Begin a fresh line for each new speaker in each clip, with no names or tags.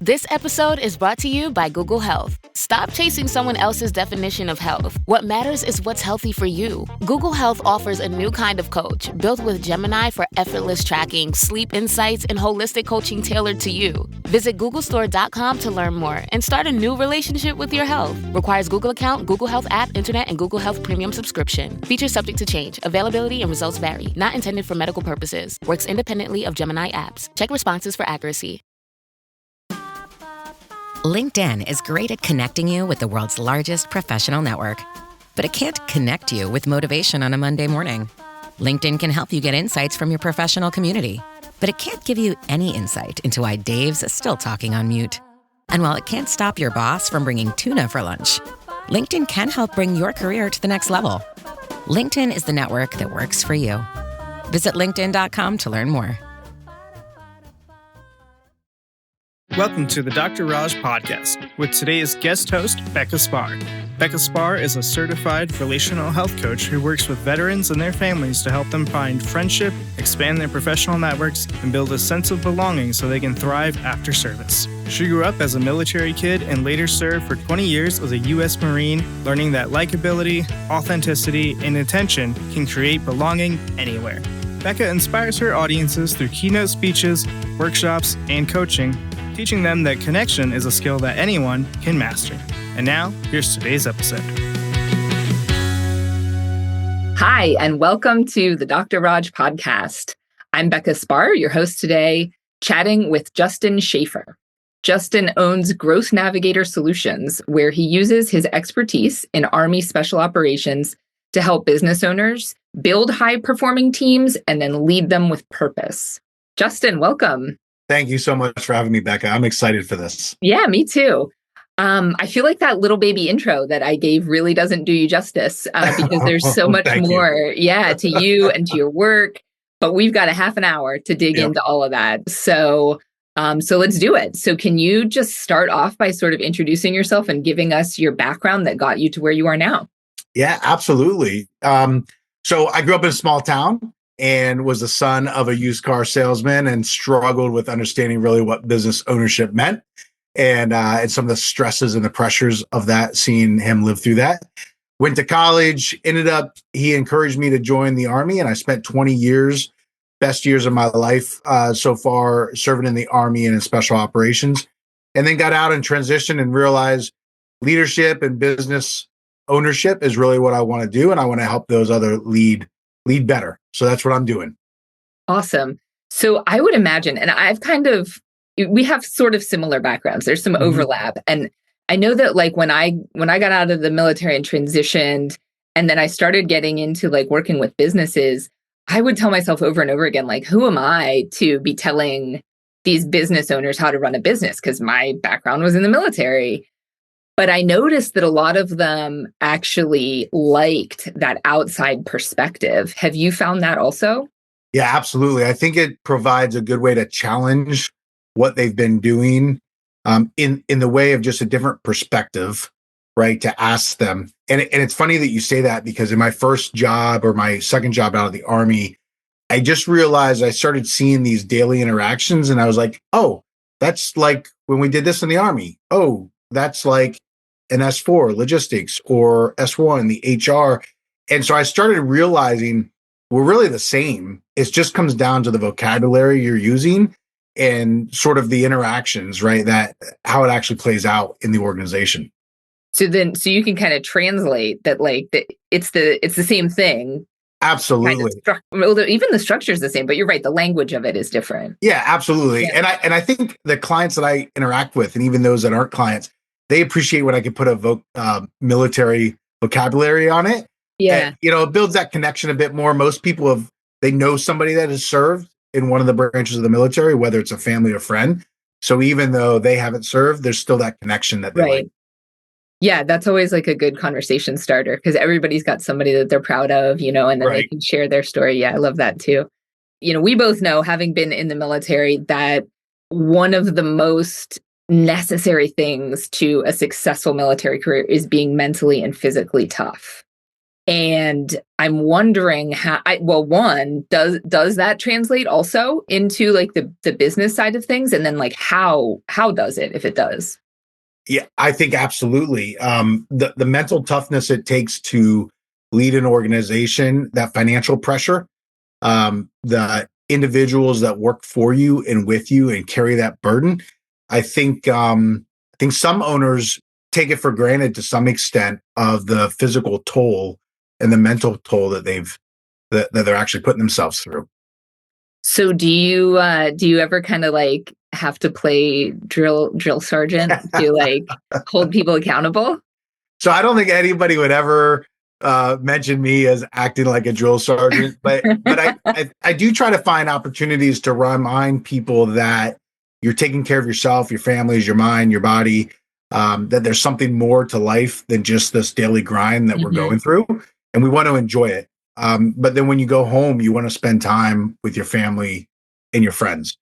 This episode is brought to you by Google Health. Stop chasing someone else's definition of health. What matters is what's healthy for you. Google Health offers a new kind of coach built with Gemini for effortless tracking, sleep insights, and holistic coaching tailored to you. Visit googlestore.com to learn more and start a new relationship with your health. Requires Google account, Google Health app, internet, and Google Health premium subscription. Features subject to change. Availability and results vary. Not intended for medical purposes. Works independently of Gemini apps. Check responses for accuracy.
LinkedIn is great at connecting you with the world's largest professional network. But it can't connect you with motivation on a Monday morning. LinkedIn can help you get insights from your professional community. But it can't give you any insight into why Dave's still talking on mute. And while it can't stop your boss from bringing tuna for lunch, LinkedIn can help bring your career to the next level. LinkedIn is the network that works for you. Visit LinkedIn.com to learn more.
Welcome to the Dr. Raj podcast with today's guest host, Becca Spahr. Becca Spahr is a certified relational health coach who works with veterans and their families to help them find friendship, expand their professional networks, and build a sense of belonging so they can thrive after service. She grew up as a military kid and later served for 20 years as a U.S. Marine, learning that likability, authenticity, and attention can create belonging anywhere. Becca inspires her audiences through keynote speeches, workshops, and coaching, teaching them that connection is a skill that anyone can master. And now, here's today's episode.
Hi, and welcome to the Dr. Raj podcast. I'm Becca Spahr, your host today, chatting with Justin Shaffer. Justin owns Growth Navigator Solutions, where he uses his expertise in Army Special Operations to help business owners build high-performing teams and then lead them with purpose. Justin, welcome.
Thank you so much for having me, Becca. I'm excited for this.
Yeah, me too. I feel like that little baby intro that I gave really doesn't do you justice because there's so much more, to you and to your work. But we've got a half an hour to dig into all of that. So let's do it. So can you just start off by sort of introducing yourself and giving us your background that got you to where you are now?
Yeah, absolutely. So I grew up in a small town and was the son of a used car salesman and struggled with understanding really what business ownership meant and some of the stresses and the pressures of that, seeing him live through that. Went to college, he encouraged me to join the Army, and I spent 20 years, best years of my life so far, serving in the Army and in Special Operations, and then got out and transitioned and realized leadership and business ownership is really what I want to do, and I want to help those other lead better. So that's what I'm doing.
Awesome. So I would imagine, and we have sort of similar backgrounds. There's some overlap. And I know that like when I got out of the military and transitioned, and then I started getting into like working with businesses, I would tell myself over and over again, like, who am I to be telling these business owners how to run a business? Because my background was in the military. But I noticed that a lot of them actually liked that outside perspective. Have you found that also?
Yeah, absolutely. I think it provides a good way to challenge what they've been doing in the way of just a different perspective, right? To ask them. And it's funny that you say that because in my first job or my second job out of the Army, I just realized I started seeing these daily interactions and I was like, oh, that's like when we did this in the Army. Oh, that's like an S4 logistics or S1, the HR. And so I started realizing we're really the same. It just comes down to the vocabulary you're using and sort of the interactions, right? That how it actually plays out in the organization.
So you can kind of translate that, like it's the same thing.
Absolutely.
Even the structure is the same, but you're right. The language of it is different.
Yeah, absolutely.
Yeah.
And I think the clients that I interact with, and even those that aren't clients, they appreciate when I can put a military vocabulary on it.
Yeah.
And, it builds that connection a bit more. Most people they know somebody that has served in one of the branches of the military, whether it's a family or friend. So even though they haven't served, there's still that connection that they like.
Yeah, that's always like a good conversation starter because everybody's got somebody that they're proud of, and then they can share their story. Yeah, I love that too. We both know, having been in the military, that one of the most necessary things to a successful military career is being mentally and physically tough. And I'm wondering one, does that translate also into like the business side of things? And then like how does it, if it does?
Yeah, I think absolutely. The mental toughness it takes to lead an organization, that financial pressure, the individuals that work for you and with you and carry that burden. I think some owners take it for granted to some extent of the physical toll and the mental toll that they're actually putting themselves through.
So do you ever kind of like have to play drill sergeant to like hold people accountable?
So I don't think anybody would ever mention me as acting like a drill sergeant, but I do try to find opportunities to remind people that you're taking care of yourself, your families, your mind, your body, that there's something more to life than just this daily grind that we're going through, and we want to enjoy it. But then when you go home, you want to spend time with your family and your friends.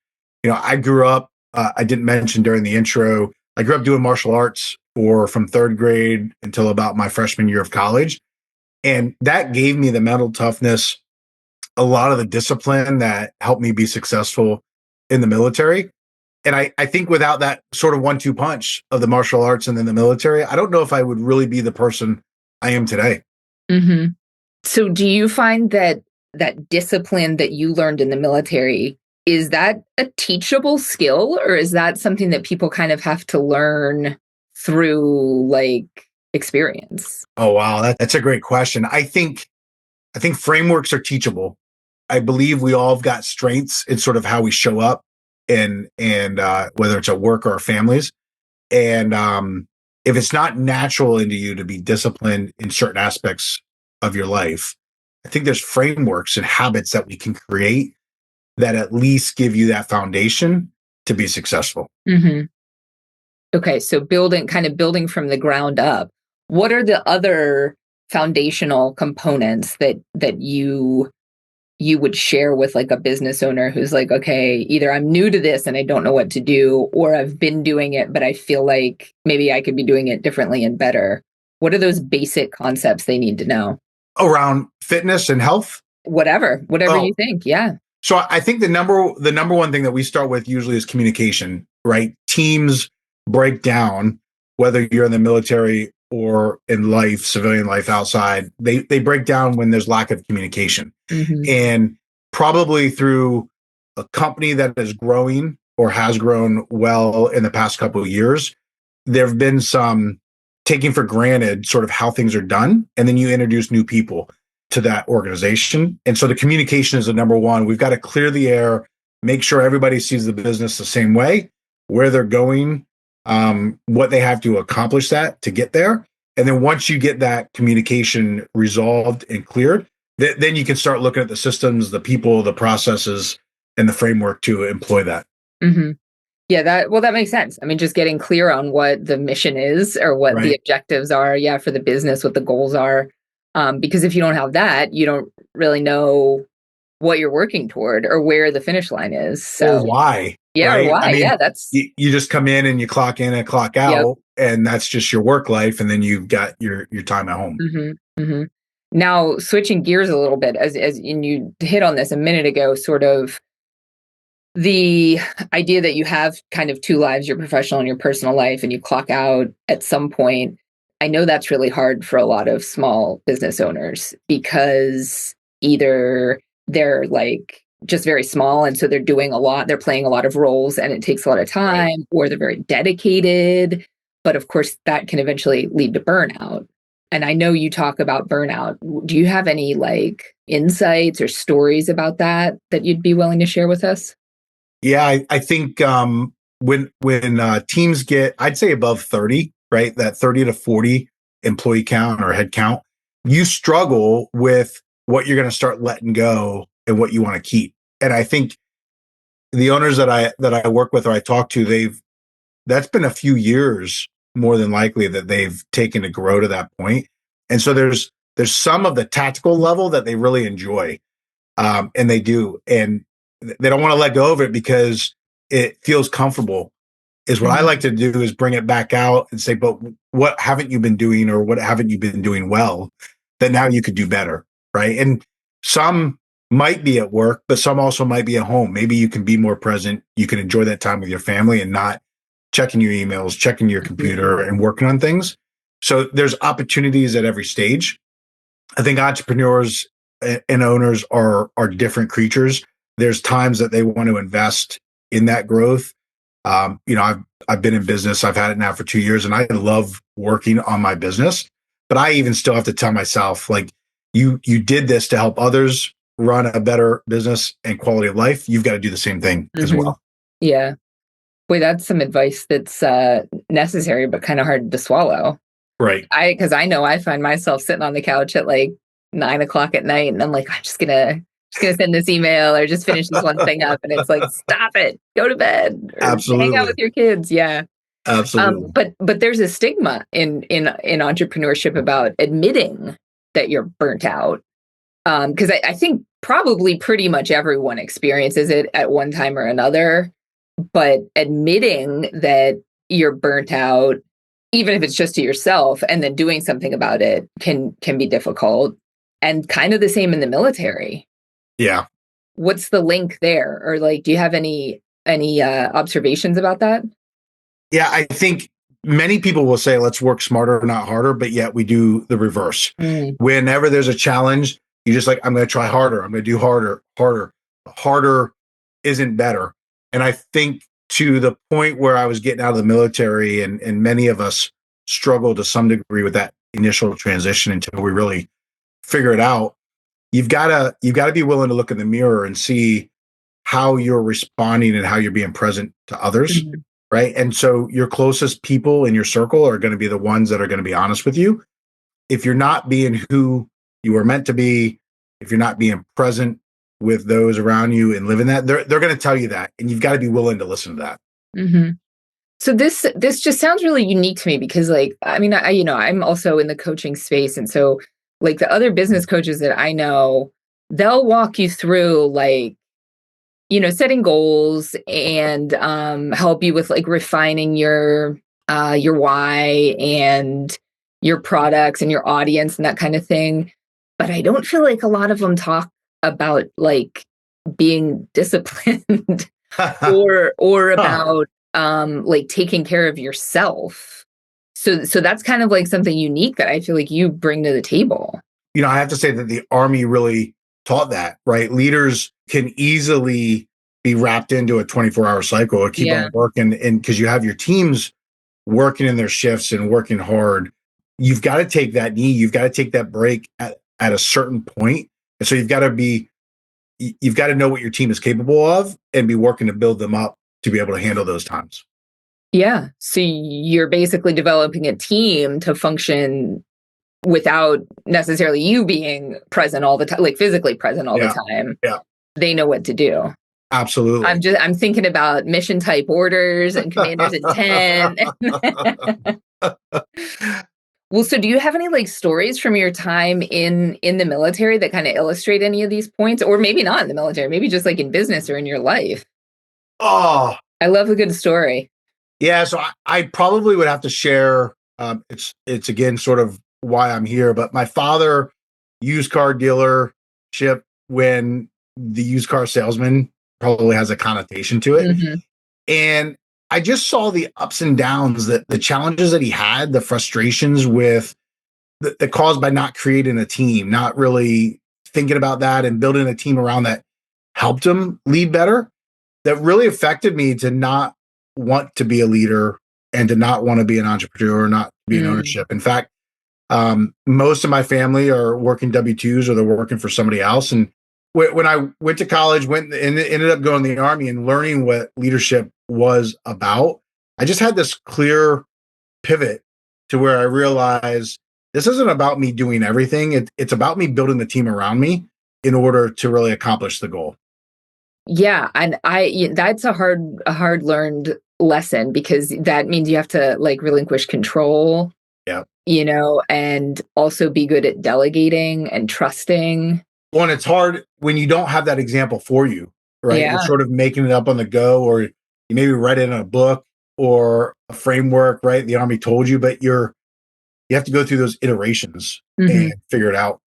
I grew up, I didn't mention during the intro, I grew up doing martial arts from third grade until about my freshman year of college. And that gave me the mental toughness, a lot of the discipline that helped me be successful in the military. And I think without that sort of 1-2 punch of the martial arts and then the military, I don't know if I would really be the person I am today.
Mm-hmm. So do you find that discipline that you learned in the military, is that a teachable skill, or is that something that people kind of have to learn through like experience?
Oh, wow. That's a great question. I think frameworks are teachable. I believe we all have got strengths in sort of how we show up and whether it's at work or our families. And if it's not natural into you to be disciplined in certain aspects of your life, I think there's frameworks and habits that we can create that at least give you that foundation to be successful.
Mm-hmm. Okay, so building from the ground up. What are the other foundational components that you would share with like a business owner who's like, okay, either I'm new to this and I don't know what to do, or I've been doing it, but I feel like maybe I could be doing it differently and better? What are those basic concepts they need to know?
Around fitness and health?
Whatever you think. Yeah.
So I think the number one thing that we start with usually is communication, right? Teams break down, whether you're in the military or in life, civilian life outside, they break down when there's lack of communication.
Mm-hmm.
And probably through a company that is growing or has grown well in the past couple of years, there have been some taking for granted sort of how things are done. And then you introduce new people to that organization. And so the communication is the number one. We've got to clear the air, make sure everybody sees the business the same way, where they're going, what they have to accomplish that to get there. And then once you get that communication resolved and cleared, then you can start looking at the systems, the people, the processes, and the framework to employ that.
Mm-hmm. Yeah, that makes sense. I mean, just getting clear on what the mission is or what the objectives are, for the business, what the goals are. Because if you don't have that, you don't really know what you're working toward or where the finish line is. So
or why?
Yeah,
right?
or why?
I mean,
That's
you just come in and you clock in and clock out, and that's just your work life, and then you've got your time at home.
Mm-hmm, mm-hmm. Now, switching gears a little bit, as you hit on this a minute ago, sort of the idea that you have kind of two lives, your professional and your personal life, and you clock out at some point. I know that's really hard for a lot of small business owners because either they're like just very small and so they're doing a lot, they're playing a lot of roles and it takes a lot of time, or they're very dedicated. But of course, that can eventually lead to burnout. And I know you talk about burnout. Do you have any like insights or stories about that you'd be willing to share with us?
Yeah, I think when teams get, I'd say above 30, right, that 30 to 40 employee count or head count, you struggle with what you're going to start letting go and what you want to keep. And I think the owners that I work with or I talk to, that's been a few years more than likely that they've taken to grow to that point. And so there's some of the tactical level that they really enjoy, and they do, and they don't want to let go of it because it feels comfortable. Is what I like to do is bring it back out and say, but what haven't you been doing, or what haven't you been doing well? that now you could do better, right? And some might be at work, but some also might be at home. Maybe you can be more present. You can enjoy that time with your family and not checking your emails, checking your computer and working on things. So there's opportunities at every stage. I think entrepreneurs and owners are different creatures. There's times that they want to invest in that growth. I've been in business. I've had it now for 2 years, and I love working on my business. But I even still have to tell myself, like, you did this to help others run a better business and quality of life. You've got to do the same thing as well.
Yeah. Boy, that's some advice that's necessary, but kind of hard to swallow.
Right.
Because I know I find myself sitting on the couch at like 9:00 at night, and I'm like, I'm just gonna send this email or just finish this one thing up, and it's like, stop it, go to bed, or hang out with your kids. Yeah,
absolutely.
But there's a stigma in entrepreneurship about admitting that you're burnt out, because I think probably pretty much everyone experiences it at one time or another. But admitting that you're burnt out, even if it's just to yourself, and then doing something about it can be difficult. And kind of the same in the military.
Yeah.
What's the link there? Or like, do you have any observations about that?
Yeah, I think many people will say, let's work smarter, not harder, but yet we do the reverse. Whenever there's a challenge, you just like, I'm going to try harder. I'm going to do harder. Harder isn't better. And I think to the point where I was getting out of the military, and many of us struggle to some degree with that initial transition until we really figure it out. You've got to be willing to look in the mirror and see how you're responding and how you're being present to others, right? And so your closest people in your circle are going to be the ones that are going to be honest with you. If you're not being who you were meant to be, if you're not being present with those around you and living that, they're going to tell you that, and you've got to be willing to listen to that.
So this just sounds really unique to me, because like, I mean, I'm also in the coaching space, and so like the other business coaches that I know, they'll walk you through like, setting goals and help you with like refining your why and your products and your audience and that kind of thing. But I don't feel like a lot of them talk about like being disciplined or about like taking care of yourself. So that's kind of like something unique that I feel like you bring to the table.
I have to say that the Army really taught that, right? Leaders can easily be wrapped into a 24-hour cycle or keep on working. And because you have your teams working in their shifts and working hard, you've got to take that knee, you've got to take that break at a certain point. And so you've got to know what your team is capable of and be working to build them up to be able to handle those times.
Yeah. So you're basically developing a team to function without necessarily you being present all the time, like physically present all the time.
Yeah.
They know what to do.
Absolutely.
I'm thinking about mission type orders and commander's intent. Well, so do you have any like stories from your time in the military that kind of illustrate any of these points, or maybe not in the military, maybe just like in business or in your life?
Oh,
I love a good story.
Yeah. So I probably would have to share. It's again, sort of why I'm here, but my father, used car dealership, when the used car salesman probably has a connotation to it. And I just saw the ups and downs, that the challenges that he had, the frustrations with the caused by not creating a team, not really thinking about that and building a team around that helped him lead better. That really affected me to not want to be a leader and to not want to be an entrepreneur, not be in ownership. In fact, most of my family are working W-2s or they're working for somebody else. And when I went to college, went and ended up going to the Army and learning what leadership was about, I just had this clear pivot to where I realized this isn't about me doing everything. It's about me building the team around me in order to really accomplish the goal.
Yeah. And that's a hard learned lesson, because that means you have to like relinquish control, and also be good at delegating and trusting.
Well, and it's hard when you don't have that example for you, right?
Yeah.
You're sort of making it up on the go, or you maybe read it in a book or a framework, right? The Army told you, but you're you have to go through those iterations
Mm-hmm.
and figure it out.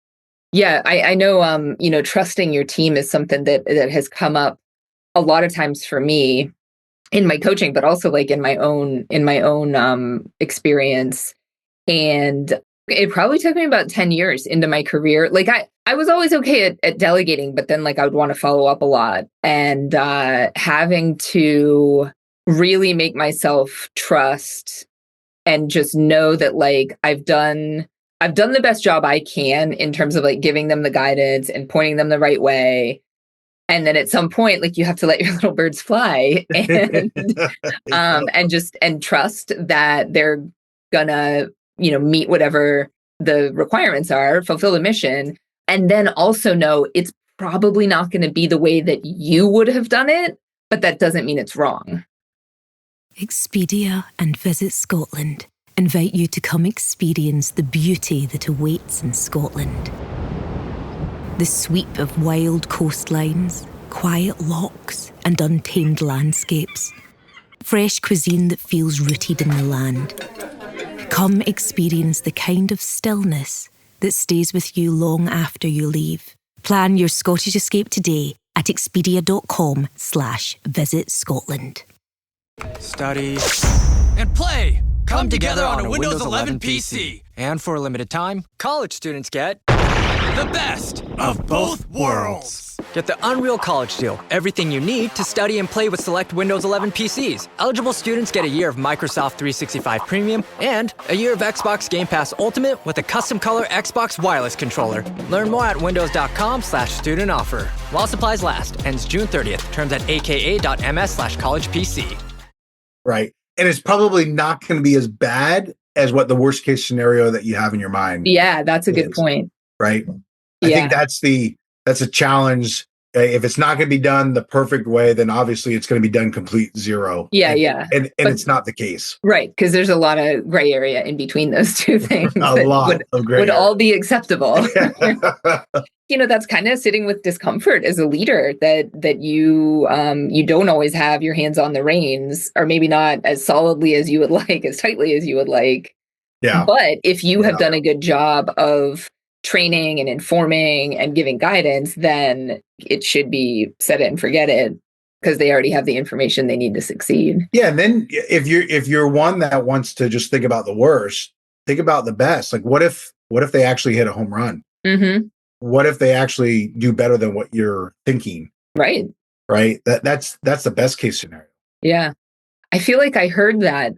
Yeah, I know, trusting your team is something that has come up a lot of times for me in my coaching, but also like in my own experience. And it probably took me about 10 years into my career. Like I was always okay at delegating, but then like I would want to follow up a lot, and having to really make myself trust and just know that like I've done the best job I can in terms of like giving them the guidance and pointing them the right way. And then at some point, like you have to let your little birds fly and and trust that they're gonna, meet whatever the requirements are, fulfill the mission, and then also know it's probably not going to be the way that you would have done it, but that doesn't mean it's wrong.
Expedia and Visit Scotland invite you to come experience the beauty that awaits in Scotland. The sweep of wild coastlines, quiet lochs, and untamed landscapes. Fresh cuisine that feels rooted in the land. Come experience the kind of stillness that stays with you long after you leave. Plan your Scottish escape today at expedia.com/Visit Scotland.
Study and play come together on a Windows 11 PC. And for a limited time, college students get the best of both worlds. Get the Unreal College Deal. Everything you need to study and play with select Windows 11 PCs. Eligible students get a year of Microsoft 365 Premium and a year of Xbox Game Pass Ultimate with a custom color Xbox wireless controller. Learn more at windows.com/student offer. While supplies last. Ends June 30th. Terms at aka.ms/collegepc.
Right. And it's probably not going to be as bad as what the worst case scenario that you have in your mind.
Yeah, that's a good point.
Right. I think that's a challenge. If it's not going to be done the perfect way, then obviously it's going to be done complete zero.
Yeah.
And it's not the case.
Right. Because there's a lot of gray area in between those two things.
A lot of gray area.
Would all be acceptable. That's kind of sitting with discomfort as a leader that you don't always have your hands on the reins, or maybe not as solidly as you would like, as tightly as you would like.
Yeah.
But if you have done a good job of training and informing and giving guidance, then it should be set it and forget it, because they already have the information they need to succeed. Yeah.
And then if you're one that wants to just think about the worst, think about the best. Like what if they actually hit a home run?
Mm-hmm.
What if they actually do better than what you're thinking?
Right.
That's the best case scenario. Yeah.
I feel like I've heard that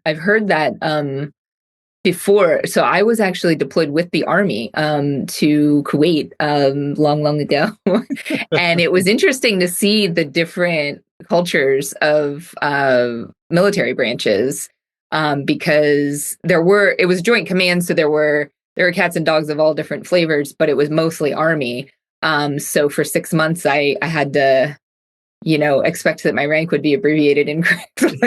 before. So I was actually deployed with the Army to Kuwait long ago. And it was interesting to see the different cultures of military branches, because it was joint command. So there were cats and dogs of all different flavors, but it was mostly Army. So for 6 months, I had to, expect that my rank would be abbreviated incorrectly.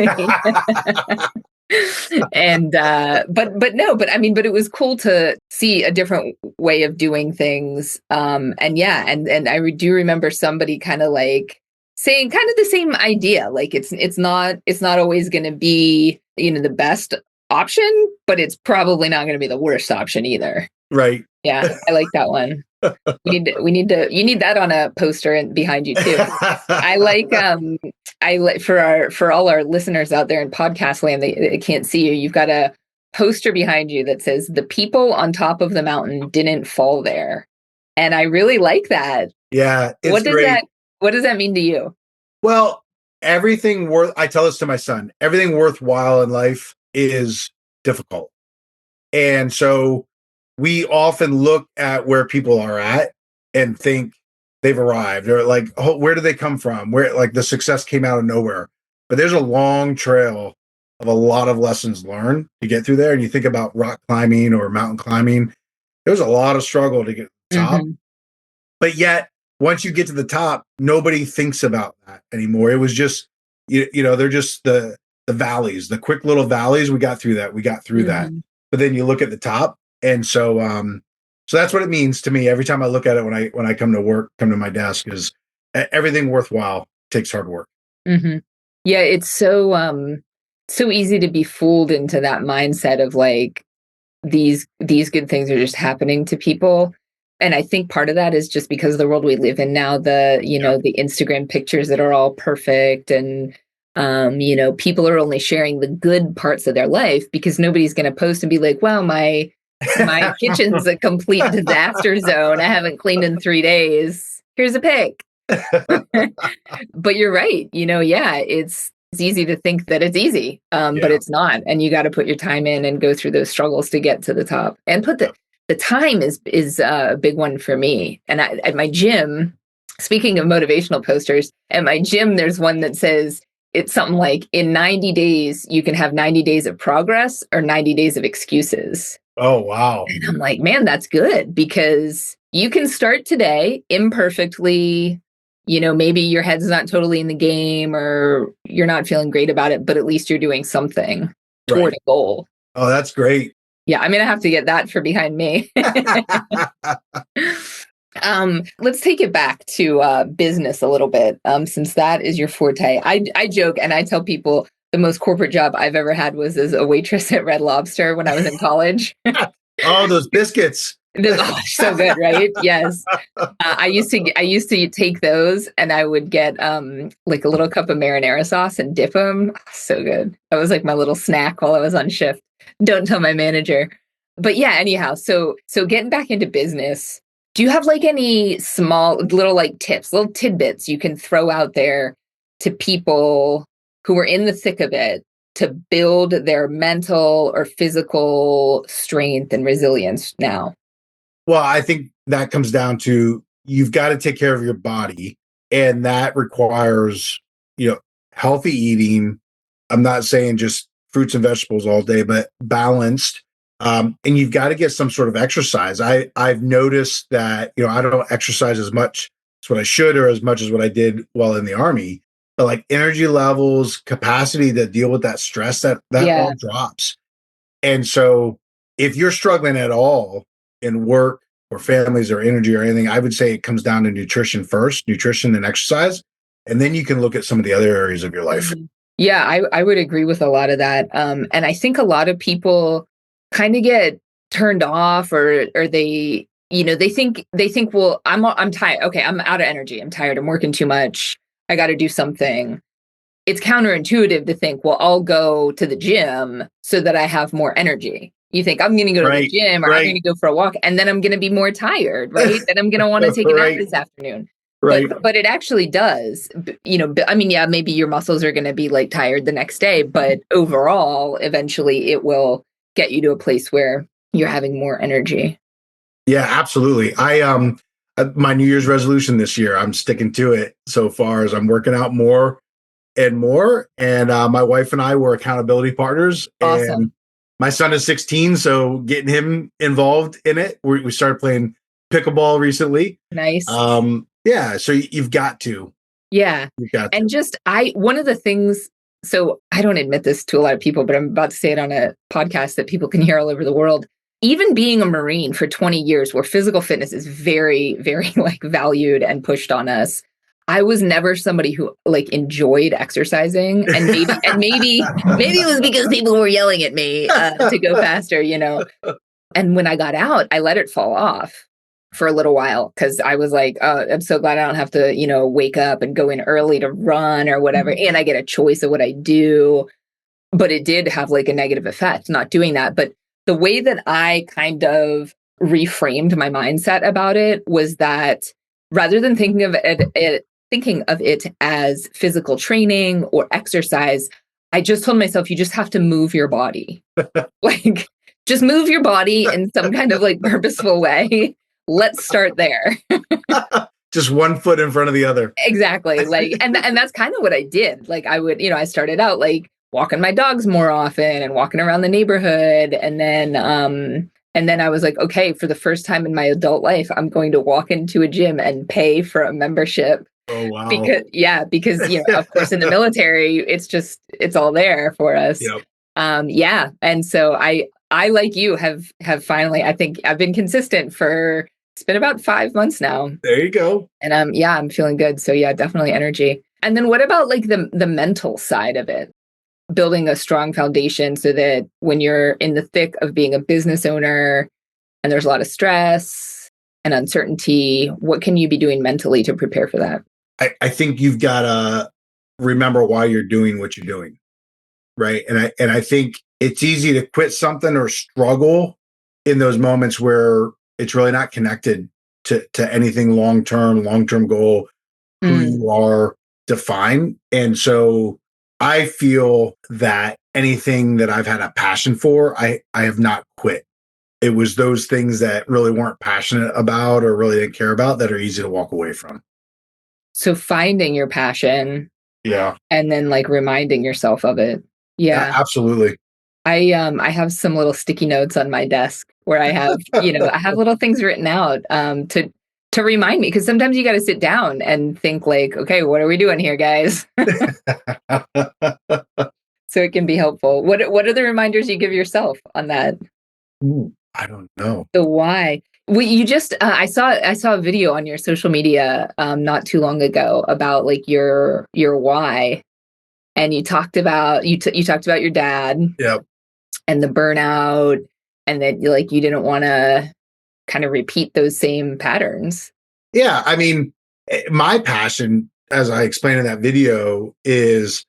And but it was cool to see a different way of doing things. And I do remember somebody kind of like saying kind of the same idea. Like it's not always going to be, the best option, but it's probably not going to be the worst option either.
Right.
Yeah, I like that one. You need that on a poster behind you too. I like for all our listeners out there in podcast land, they can't see you. You've got a poster behind you that says "The people on top of the mountain didn't fall there," and I really like that.
Yeah,
what does that mean to you?
Well, I tell this to my son, everything worthwhile in life is difficult. And so we often look at where people are at and think they've arrived, or like, oh, where do they come from? Where like the success came out of nowhere. But there's a long trail of a lot of lessons learned to get through there. And you think about rock climbing or mountain climbing, there's a lot of struggle to get to the top. Mm-hmm. But yet, once you get to the top, nobody thinks about that anymore. It was just, they're just the valleys, the quick little valleys. We got through that. That. But then you look at the top. And so that's what it means to me every time I look at it when I come to work, come to my desk, is everything worthwhile takes hard work.
Mm-hmm. Yeah, it's so easy to be fooled into that mindset of like these good things are just happening to people. And I think part of that is just because of the world we live in now, the Instagram pictures that are all perfect, and people are only sharing the good parts of their life, because nobody's going to post and be like, wow, my kitchen's a complete disaster zone. I haven't cleaned in 3 days. Here's a pic. But you're right. It's easy to think that it's easy, but it's not. And you got to put your time in and go through those struggles to get to the top. And put the time is a big one for me. And at my gym, speaking of motivational posters, at my gym, there's one that says, it's something like, in 90 days, you can have 90 days of progress or 90 days of excuses.
Oh, wow.
And I'm like, man, that's good, because you can start today imperfectly. Maybe your head's not totally in the game, or you're not feeling great about it, but at least you're doing something toward a goal.
Oh, that's great.
Yeah, I'm going to have to get that for behind me. Let's take it back to business a little bit, since that is your forte. I joke and I tell people the most corporate job I've ever had was as a waitress at Red Lobster when I was in college.
Oh, those biscuits.
So good, right? Yes. I used to take those, and I would get like a little cup of marinara sauce and dip them. So good. That was like my little snack while I was on shift. Don't tell my manager. But yeah, anyhow, so getting back into business, do you have like any small little like tips, little tidbits you can throw out there to people who are in the thick of it to build their mental or physical strength and resilience now?
Well, I think that comes down to, you've got to take care of your body, and that requires, healthy eating. I'm not saying just fruits and vegetables all day, but balanced. And you've got to get some sort of exercise. I've noticed that, I don't exercise as much as what I should, or as much as what I did while in the Army, but like energy levels, capacity to deal with that stress, that all drops. And so if you're struggling at all in work or families or energy or anything, I would say it comes down to nutrition first, nutrition and exercise. And then you can look at some of the other areas of your life.
Yeah, I would agree with a lot of that. And I think a lot of people kind of get turned off, or they think, well, I'm tired. Okay, I'm out of energy. I'm tired. I'm working too much. I got to do something. It's counterintuitive to think, well, I'll go to the gym so that I have more energy. You think, I'm going to go to the gym, or I'm going to go for a walk, and then I'm going to be more tired, right? Then I'm going to want to take a nap this afternoon.
Right.
But it actually does, maybe your muscles are going to be like tired the next day, but overall, eventually it will get you to a place where you're having more energy.
Yeah, absolutely. My New Year's resolution this year, I'm sticking to it so far, as I'm working out more and more. And my wife and I were accountability partners.
Awesome.
And my son is 16, so getting him involved in it. We started playing pickleball recently.
Nice.
Yeah, so you've got to.
Yeah. And one of the things, so I don't admit this to a lot of people, but I'm about to say it on a podcast that people can hear all over the world. Even being a Marine for 20 years, where physical fitness is very, very like valued and pushed on us, I was never somebody who like enjoyed exercising, and maybe it was because people were yelling at me to go faster, And when I got out, I let it fall off for a little while, because I was like, oh, I'm so glad I don't have to, wake up and go in early to run or whatever, and I get a choice of what I do. But it did have like a negative effect not doing that. But the way that I kind of reframed my mindset about it was that rather than thinking of it as physical training or exercise, I just told myself, you just have to move your body. Like, just move your body in some kind of like purposeful way. Let's start there.
Just one foot in front of the other.
Exactly. Like, and that's kind of what I did. Like, I would, I started out like walking my dogs more often and walking around the neighborhood. And then I was like, okay, for the first time in my adult life, I'm going to walk into a gym and pay for a membership.
Oh, wow.
Because of course, in the military, it's all there for us.
Yep.
And so I like you have finally, I think I've been consistent for, it's been about 5 months now.
There you go.
And I'm feeling good. So yeah, definitely energy. And then what about like the mental side of it? building a strong foundation so that when you're in the thick of being a business owner and there's a lot of stress and uncertainty, what can you be doing mentally to prepare for that?
I think you've got to remember why you're doing what you're doing, right? And I think it's easy to quit something or struggle in those moments where it's really not connected to anything long-term goal, who you are defined. And so I feel that anything that I've had a passion for, I have not quit. It was those things that really weren't passionate about or really didn't care about that are easy to walk away from.
So finding your passion.
Yeah.
And then like reminding yourself of it. Yeah.
Absolutely.
I have some little sticky notes on my desk where I have, I have little things written out to remind me, because sometimes you got to sit down and think like, okay, what are we doing here, guys? So it can be helpful. What are the reminders you give yourself on that?
Ooh, I don't know.
The why. Well, you just I saw a video on your social media not too long ago about like your why, and you talked about you talked about your dad.
Yep. And
the burnout, and that you didn't want to kind of repeat those same patterns.
Yeah, I mean, my passion, as I explained in that video, is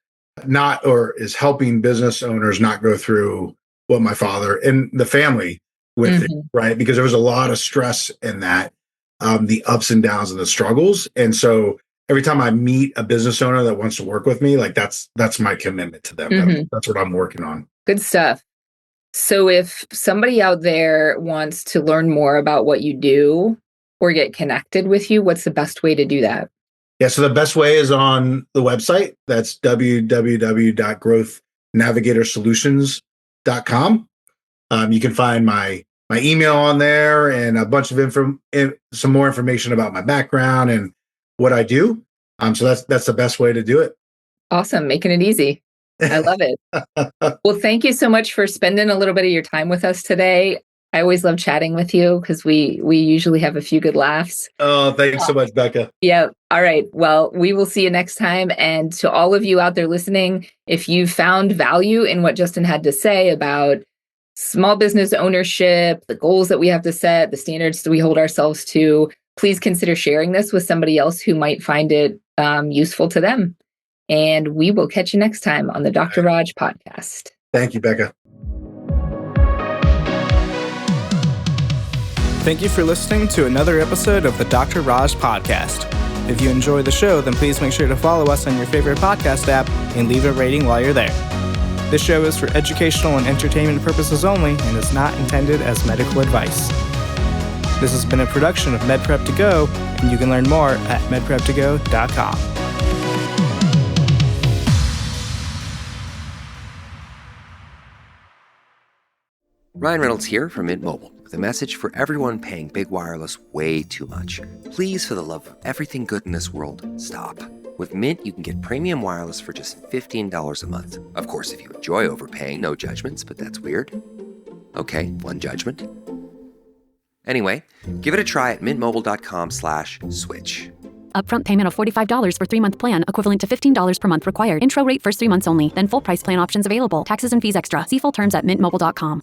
helping business owners not go through what my father and the family with it, right? Because there was a lot of stress in that, the ups and downs and the struggles. And so every time I meet a business owner that wants to work with me, like that's my commitment to them. That's what I'm working on.
Good stuff. So if somebody out there wants to learn more about what you do or get connected with you, what's the best way to do that?
Yeah, so the best way is on the website. That's www.growthnavigatorsolutions.com. You can find my email on there and a bunch of some more information about my background and what I do. So that's the best way to do it.
Awesome. Making it easy. I love it. Well, thank you so much for spending a little bit of your time with us today. I always love chatting with you because we usually have a few good laughs.
Oh, thanks so much, Becca.
Yeah. All right. Well, we will see you next time. And to all of you out there listening, if you found value in what Justin had to say about small business ownership, the goals that we have to set, the standards that we hold ourselves to, please consider sharing this with somebody else who might find it useful to them. And we will catch you next time on the Dr. Raj podcast.
Thank you, Becca.
Thank you for listening to another episode of the Dr. Raj podcast. If you enjoy the show, then please make sure to follow us on your favorite podcast app and leave a rating while you're there. This show is for educational and entertainment purposes only and is not intended as medical advice. This has been a production of MedPrep2Go, and you can learn more at medprep2go.com.
Ryan Reynolds here from Mint Mobile with a message for everyone paying big wireless way too much. Please, for the love of everything good in this world, stop. With Mint, you can get premium wireless for just $15 a month. Of course, if you enjoy overpaying, no judgments, but that's weird. Okay, one judgment. Anyway, give it a try at mintmobile.com/switch.
Upfront payment of $45 for 3-month plan, equivalent to $15 per month required. Intro rate first 3 months only, then full price plan options available. Taxes and fees extra. See full terms at mintmobile.com.